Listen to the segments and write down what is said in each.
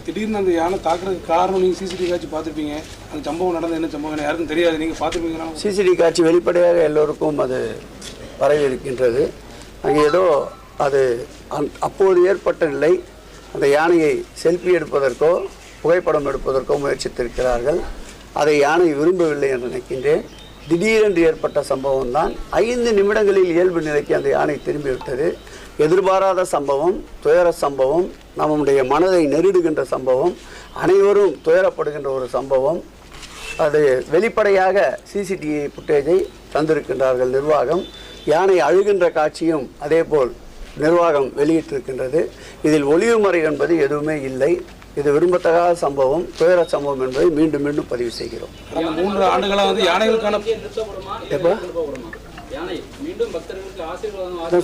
திடீர்னு அந்த யானை தாக்குறதுக்கு காரணம் நீங்கள் சிசிடிவி காட்சி பார்த்துருப்பீங்க. அந்த சம்பவம் நடந்த என்ன சம்பவம் யாருக்கும் தெரியாது, நீங்கள் பார்த்துருப்பீங்கன்னா சிசிடிவி காட்சி வெளிப்படையாக எல்லோருக்கும் அது பரவி இருக்கின்றது. அங்கே ஏதோ அது அப்போது ஏற்பட்ட நிலை, அந்த யானையை செல்ஃபி எடுப்பதற்கோ புகைப்படம் எடுப்பதற்கோ முயற்சித்திருக்கிறார்கள். அதை யானை விரும்பவில்லை என்று நினைக்கின்றேன். திடீரென்று ஏற்பட்ட சம்பவம் தான் 5 நிமிடங்களில் இயல்பு நிலைக்கு அந்த யானை திரும்பிவிட்டது. எதிர்பாராத சம்பவம், துயர சம்பவம், நம்முடைய மனதை நெருடுகின்ற சம்பவம், அனைவரும் துயரப்படுகின்ற ஒரு சம்பவம். அது வெளிப்படையாக சிசிடிவி ஃபுட்டேஜை தந்திருக்கின்றார்கள் நிர்வாகம். யானை அழுகின்ற காட்சியும் அதேபோல் நிர்வாகம் வெளியிட்டிருக்கின்றது. இதில் ஒளிவுமறை என்பது எதுவுமே இல்லை. இது விரும்பத்தகாத சம்பவம், துயர சம்பவம் என்பதை மீண்டும் மீண்டும் பதிவு செய்கிறோம். 3 ஆண்டுகளாக வந்து யானைகளுக்கான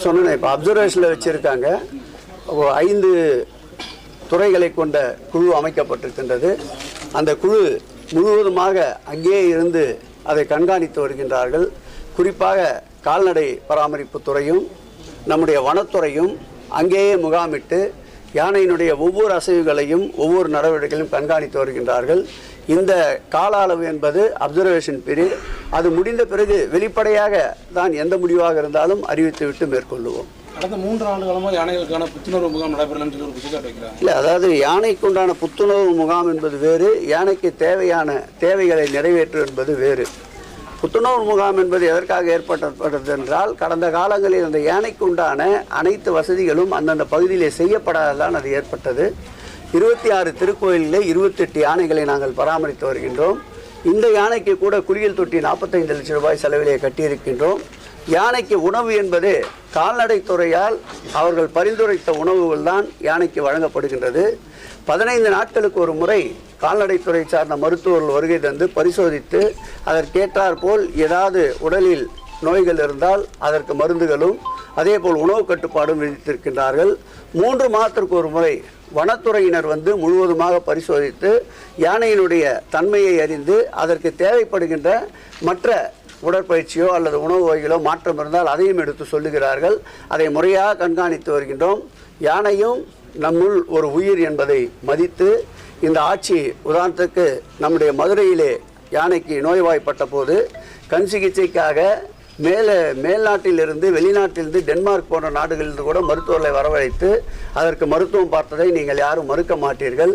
சொன்னேன். இப்போ அப்சர்வேஷனில் வச்சுருக்காங்க. 5 துறைகளை கொண்ட குழு அமைக்கப்பட்டிருக்கின்றது. அந்த குழு முழுவதுமாக அங்கேயே இருந்து அதை கண்காணித்து வருகின்றார்கள். குறிப்பாக கால்நடை பராமரிப்பு துறையும் நம்முடைய வனத்துறையும் அங்கேயே முகாமிட்டு யானையினுடைய ஒவ்வொரு அசைவுகளையும் ஒவ்வொரு நடவடிக்கைகளையும் கண்காணித்து வருகின்றார்கள். இந்த கால அளவு என்பது அப்சர்வேஷன் பீரியட். அது முடிந்த பிறகு வெளிப்படையாக தான் எந்த முடிவாக இருந்தாலும் அறிவித்துவிட்டு மேற்கொள்ளுவோம். கடந்த 3 ஆண்டு காலமாக யானைகளுக்கான புத்துணர்வு முகாம் நடைபெறலன்னு சொல்லி ஒரு குற்றச்சாட்டு வைக்கிறாங்க. இல்லை, அதாவது யானைக்கு உண்டான புத்துணர்வு முகாம் என்பது வேறு, யானைக்கு தேவையான தேவைகளை நிறைவேற்று என்பது வேறு. புத்துணர்வு முகாம் என்பது எதற்காக ஏற்பட்டது என்றால், கடந்த காலங்களில் அந்த யானைக்கு உண்டான அனைத்து வசதிகளும் அந்தந்த பகுதியிலே செய்யப்படாததான் அது ஏற்பட்டது. 26 திருக்கோயிலில் 28 யானைகளை நாங்கள் பராமரித்து வருகின்றோம். இந்த யானைக்கு கூட குளியல் தொட்டி 45 லட்சம் ரூபாய் செலவிலே கட்டியிருக்கின்றோம். யானைக்கு உணவு என்பது கால்நடைத்துறையால் அவர்கள் பரிந்துரைத்த உணவுகள் தான் யானைக்கு வழங்கப்படுகின்றது. 15 நாட்களுக்கு ஒரு முறை கால்நடைத்துறை சார்ந்த மருத்துவர்கள் வருகை தந்து பரிசோதித்து அதற்கேற்றாற் போல் ஏதாவது உடலில் நோய்கள் இருந்தால் அதற்கு மருந்துகளும் அதேபோல் உணவு கட்டுப்பாடும் விதித்திருக்கின்றார்கள். 3 மாதத்திற்கு ஒரு முறை வனத்துறையினர் வந்து முழுவதுமாக பரிசோதித்து யானையினுடைய தன்மையை அறிந்து அதற்கு தேவைப்படுகின்ற மற்ற உடற்பயிற்சியோ அல்லது உணவு வகைகளோ மாற்றம் இருந்தால் அதையும் எடுத்து சொல்லுகிறார்கள். அதை முறையாக கண்காணித்து வருகின்றோம். யானையும் நம்முள் ஒரு உயிர் என்பதை மதித்து இந்த ஆட்சி, உதாரணத்துக்கு நம்முடைய மதுரையிலே யானைக்கு நோய்வாய்ப்பட்ட போது கண் சிகிச்சைக்காக மேல்நாட்டிலிருந்து வெளிநாட்டிலிருந்து டென்மார்க் போன்ற நாடுகளிலிருந்து கூட மருத்துவர்களை வரவழைத்து அதற்கு மருத்துவம் பார்த்ததை நீங்கள் யாரும் மறுக்க மாட்டீர்கள்.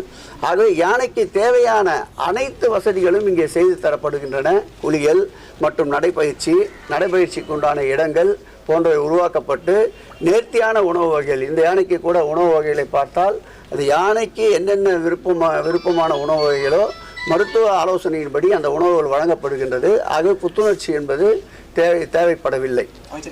ஆகவே யானைக்கு தேவையான அனைத்து வசதிகளும் இங்கே செய்து தரப்படுகின்றன. குளியல் மற்றும் நடைபயிற்சிக்கு உண்டான இடங்கள் போன்றவை உருவாக்கப்பட்டு நேர்த்தியான உணவு வகைகள், இந்த யானைக்கு கூட உணவு வகைகளை பார்த்தால் அது யானைக்கு என்னென்ன விருப்பமான உணவு வகைகளோ மருத்துவ ஆலோசனையின்படி அந்த உணவுகள் வழங்கப்படுகின்றது. ஆகவே புத்துணர்ச்சி என்பது தேவைப்படவில்லை.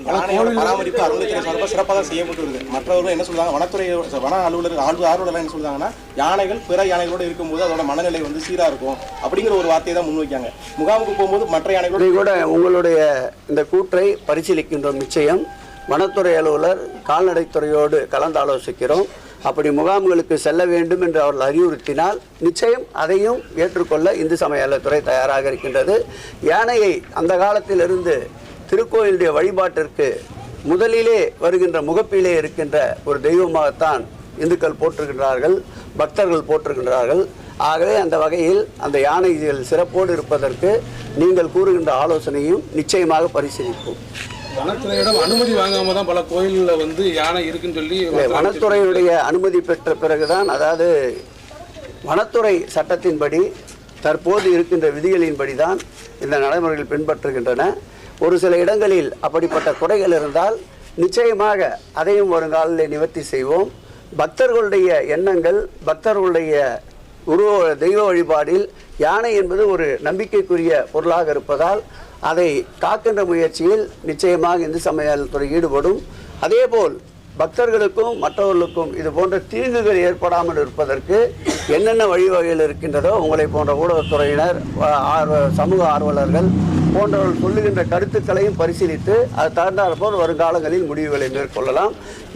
பராமரிப்பு அலுவலகத்தில் சிறப்பாக தான் செய்யப்பட்டு மற்றவர்கள் என்ன சொல்றாங்க, வனத்துறை வன ஆர்வலர்கள் என்ன சொல்றாங்கன்னா, யானைகள் பிற யானைகளோடு இருக்கும்போது அதோட மனநிலை வந்து சீராக இருக்கும் அப்படிங்கிற ஒரு வார்த்தையை தான் முன்வைக்காங்க. முகாமுக்கு போகும்போது மற்ற யானைகளோடு கூட உங்களுடைய இந்த கூற்றை பரிசீலிக்கின்றோம். நிச்சயம் வனத்துறை அலுவலர் கால்நடைத்துறையோடு கலந்து ஆலோசிக்கிறோம். அப்படி முகாம்களுக்கு செல்ல வேண்டும் என்று அவர்கள் அறிவுறுத்தினால் நிச்சயம் அதையும் ஏற்றுக்கொள்ள இந்து சமய அறநிலையத்துறை தயாராக இருக்கின்றது. யானையை அந்த காலத்திலிருந்து திருக்கோயிலுடைய வழிபாட்டிற்கு முதலிலே வருகின்ற முகப்பிலே இருக்கின்ற ஒரு தெய்வமாகத்தான் இந்துக்கள் போற்றுகின்றார்கள், பக்தர்கள் போற்றுகின்றார்கள். ஆகவே அந்த வகையில் அந்த யானைகள் சிறப்போடு இருப்பதற்கு நீங்கள் கூறுகின்ற ஆலோசனையும் நிச்சயமாக பரிசீலிப்போம். வனத்துறையிடம் அனுமதி வாங்காம தான் பல கோயில்களில் வந்து யானை இருக்குன்னு சொல்லி வனத்துறையுடைய அனுமதி பெற்ற பிறகுதான், அதாவது வனத்துறை சட்டத்தின்படி தற்போது இருக்கின்ற விதிகளின்படி தான் இந்த நடைமுறைகள் பின்பற்றுகின்றன. ஒரு சில இடங்களில் அப்படிப்பட்ட குறைகள் இருந்தால் நிச்சயமாக அதையும் வருங்காலில் நிவர்த்தி செய்வோம். பக்தர்களுடைய எண்ணங்கள், பக்தர்களுடைய தெய்வ வழிபாடில் யானை என்பது ஒரு நம்பிக்கைக்குரிய பொருளாக இருப்பதால் அதை காக்கின்ற முயற்சியில் நிச்சயமாக இந்து சமயத்துறை ஈடுபடும். அதேபோல் பக்தர்களுக்கும் மற்றவர்களுக்கும் இது போன்ற தீங்குகள் ஏற்படாமல் இருப்பதற்கு என்னென்ன வழிவகைகள் இருக்கின்றதோ உங்களை போன்ற ஊடகத்துறையினர், சமூக ஆர்வலர்கள் போன்றவர்கள் சொல்லுகின்ற கருத்துக்களையும் பரிசீலித்து அது தகுந்தாற் போல் வருங்காலங்களில் முடிவுகளை மேற்கொள்ளலாம்.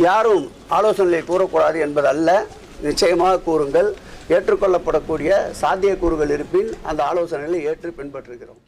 யாரும் ஆலோசனைகளை கூறக்கூடாது என்பது அல்ல, நிச்சயமாக கூறுங்கள். ஏற்றுக்கொள்ளப்படக்கூடிய சாத்தியக்கூறுகள் இருப்பின் அந்த ஆலோசனைகளை ஏற்று பின்பற்றுகிறோம்.